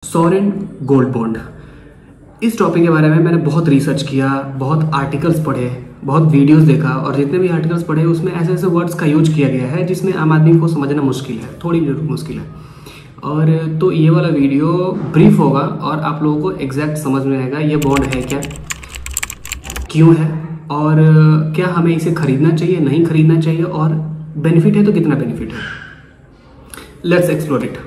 Sovereign gold bond, इस topic के बारे में मैंने बहुत रिसर्च किया, बहुत आर्टिकल्स पढ़े, बहुत वीडियोस देखा और जितने भी आर्टिकल्स पढ़े उसमें ऐसे ऐसे वर्ड्स का यूज किया गया है जिसमें आम आदमी को समझना मुश्किल है, थोड़ी मुश्किल है। और तो ये वाला वीडियो ब्रीफ होगा और आप लोगों को एग्जैक्ट समझ में आएगा ये बॉन्ड है क्या, क्यों है और क्या हमें इसे खरीदना चाहिए, नहीं खरीदना चाहिए और बेनिफिट है तो कितना बेनिफिट है। Let's explore it.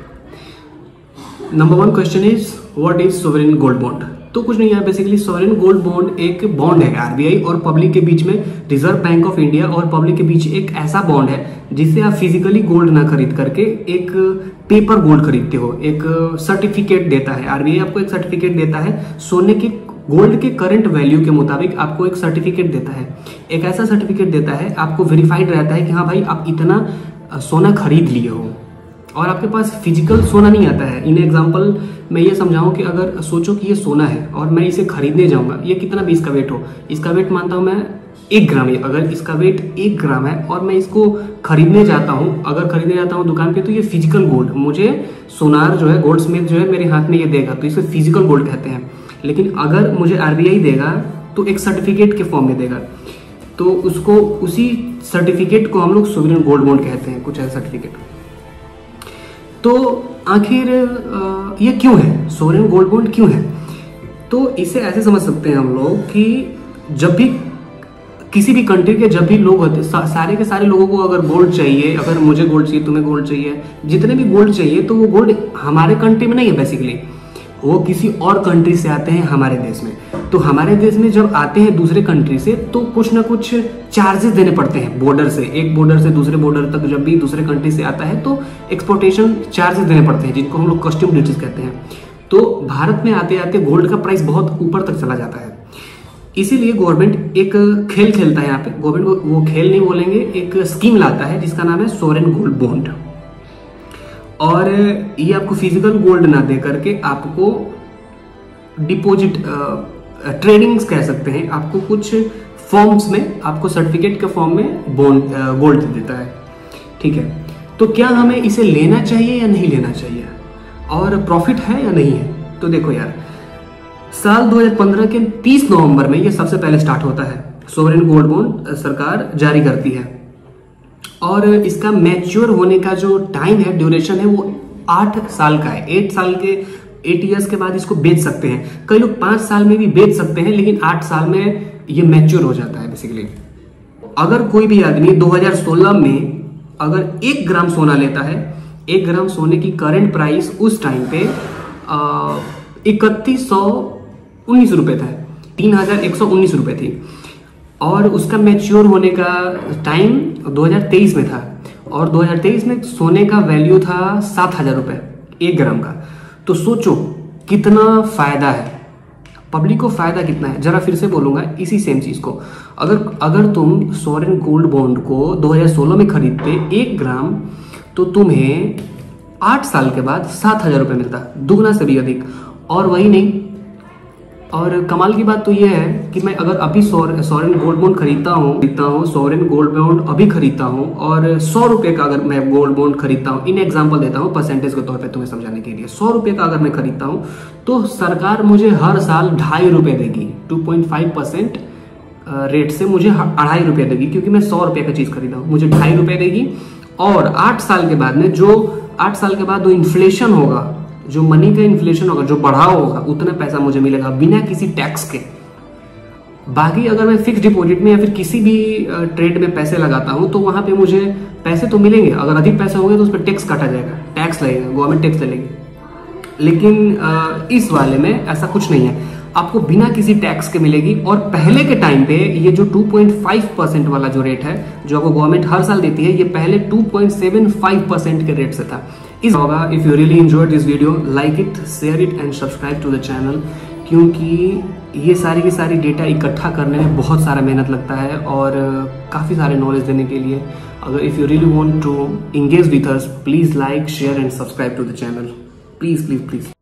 Number one question is what is sovereign gold bond. तो कुछ नहीं है, बेसिकली सोवरेन गोल्ड बॉन्ड एक बॉन्ड है आरबीआई और पब्लिक के बीच में, रिजर्व बैंक ऑफ इंडिया और पब्लिक के बीच एक ऐसा बॉन्ड है जिससे आप फिजिकली गोल्ड ना खरीद करके एक पेपर गोल्ड खरीदते हो, एक सर्टिफिकेट देता है आरबीआई, आपको एक सर्टिफिकेट देता है सोने के गोल्ड के करंट वैल्यू के मुताबिक आपको एक सर्टिफिकेट देता है। एक ऐसा सर्टिफिकेट देता है, आपको वेरीफाइड रहता है कि हाँ भाई आप इतना सोना खरीद लिए हो और आपके पास फिजिकल सोना नहीं आता है। इन एग्जांपल मैं ये समझाऊं कि अगर सोचो कि ये सोना है और मैं इसे खरीदने जाऊंगा, ये कितना भी इसका वेट हो, इसका वेट मानता हूं मैं 1 ग्राम है, अगर इसका वेट 1 ग्राम है और मैं इसको खरीदने जाता हूं, अगर खरीदने जाता हूं दुकान पे, तो ये फिजिकल गोल्ड, मुझे सोनार जो है, गोल्ड स्मिथ जो है मेरे हाथ में ये देगा, तो इसे फिजिकल गोल्ड कहते हैं। लेकिन अगर मुझे आरबीआई देगा तो एक सर्टिफिकेट के फॉर्म में देगा, तो उसको, उसी सर्टिफिकेट को हम लोग सोवरेन गोल्ड बॉन्ड कहते हैं, कुछ ऐसा सर्टिफिकेट। तो आखिर ये क्यों है, सोवरेन गोल्ड बॉन्ड क्यों है? तो इसे ऐसे समझ सकते हैं हम लोग कि जब भी किसी भी कंट्री के जब भी लोग होते, सारे के सारे लोगों को अगर गोल्ड चाहिए, अगर मुझे गोल्ड चाहिए, तुम्हें गोल्ड चाहिए, जितने भी गोल्ड चाहिए, तो वो गोल्ड हमारे कंट्री में नहीं है, बेसिकली वो किसी और कंट्री से आते हैं हमारे देश में। तो हमारे देश में जब आते हैं दूसरे कंट्री से तो कुछ ना कुछ चार्जेस देने पड़ते हैं बॉर्डर से, एक बॉर्डर से दूसरे बॉर्डर तक जब भी दूसरे कंट्री से आता है तो एक्सपोर्टेशन चार्जेस देने पड़ते हैं, जिनको हम लोग कस्टम ड्यूटीज कहते हैं। तो भारत में आते आते गोल्ड का प्राइस बहुत ऊपर तक चला जाता है, इसीलिए गवर्नमेंट एक खेल खेलता है यहाँ पे। गवर्नमेंट वो खेल नहीं बोलेंगे, एक स्कीम लाता है जिसका नाम है सोवरेन गोल्ड बॉन्ड। और ये आपको फिजिकल गोल्ड ना दे करके आपको डिपॉजिट, ट्रेडिंग्स कह सकते हैं, आपको कुछ फॉर्म्स में, आपको सर्टिफिकेट के फॉर्म में बॉन्ड गोल्ड दे देता है। ठीक है, तो क्या हमें इसे लेना चाहिए या नहीं लेना चाहिए और प्रॉफिट है या नहीं है? तो देखो यार, साल 2015 के 30 नवंबर में ये सबसे पहले स्टार्ट होता है, सोवरेन गोल्ड बॉन्ड सरकार जारी करती है और इसका मैच्योर होने का जो टाइम है, ड्यूरेशन है, वो 8 साल का है। 8 ईयर्स के बाद इसको बेच सकते हैं, कई लोग 5 साल में भी बेच सकते हैं, लेकिन 8 साल में ये मैच्योर हो जाता है बेसिकली। अगर कोई भी आदमी 2016 में अगर 1 ग्राम सोना लेता है, 1 ग्राम सोने की करंट प्राइस उस टाइम पे 3119 रुपए था, 3119 रुपए थी, और उसका मैच्योर होने का टाइम 2023 में था और 2023 में सोने का वैल्यू था 7000 रुपए 1 ग्राम का। तो सोचो कितना फायदा है, पब्लिक को फायदा कितना है। जरा फिर से बोलूंगा इसी सेम चीज को, अगर तुम सोवरेन गोल्ड बॉन्ड को 2016 में खरीदते 1 ग्राम, तो तुम्हें 8 साल के बाद 7000 रुपए मिलता, दुगना से भी अधिक। और वही नहीं, और कमाल की बात तो यह है कि मैं अगर अभी सोवरेन गोल्ड बॉन्ड खरीदता हूँ, सोवरेन गोल्ड बॉन्ड अभी खरीदता हूँ और 100 रुपए का अगर मैं गोल्ड बॉन्ड खरीदता हूँ, इन एग्जांपल देता हूँ परसेंटेज के तौर पे तुम्हें समझाने के लिए, 100 रुपए का अगर मैं खरीदता हूँ तो सरकार मुझे हर साल 2.5 रुपए देगी, 2.5% रेट से मुझे 2.5 रुपए देगी, क्योंकि मैं 100 रुपए का चीज खरीदा हूँ, मुझे 2.5 रुपए देगी। और 8 साल के बाद में, जो 8 साल के बाद जो इन्फ्लेशन होगा, जो मनी का इन्फ्लेशन होगा, जो बढ़ाव होगा, उतना पैसा मुझे मिलेगा बिना किसी टैक्स के। बाकी अगर मैं फिक्स डिपॉजिट में या फिर किसी भी ट्रेड में पैसे लगाता हूं तो वहां पे मुझे पैसे तो मिलेंगे, अगर अधिक पैसे होंगे तो उस पर टैक्स काटा जाएगा, टैक्स लगेगा, गवर्नमेंट टैक्स लगेगी। लेकिन इस वाले में ऐसा कुछ नहीं है, आपको बिना किसी टैक्स के मिलेगी। और पहले के टाइम पे ये जो 2.5% वाला जो रेट है, जो आपको गवर्नमेंट हर साल देती है, ये पहले 2.75% के रेट से था। इस होगा, if you really enjoyed this video, like it, share it and subscribe to the channel, क्योंकि ये सारी की सारी डेटा इकट्ठा करने में बहुत सारा मेहनत लगता है और काफ़ी सारे नॉलेज देने के लिए। अगर if you really want to engage with us, please like, share and subscribe to the channel, please please please.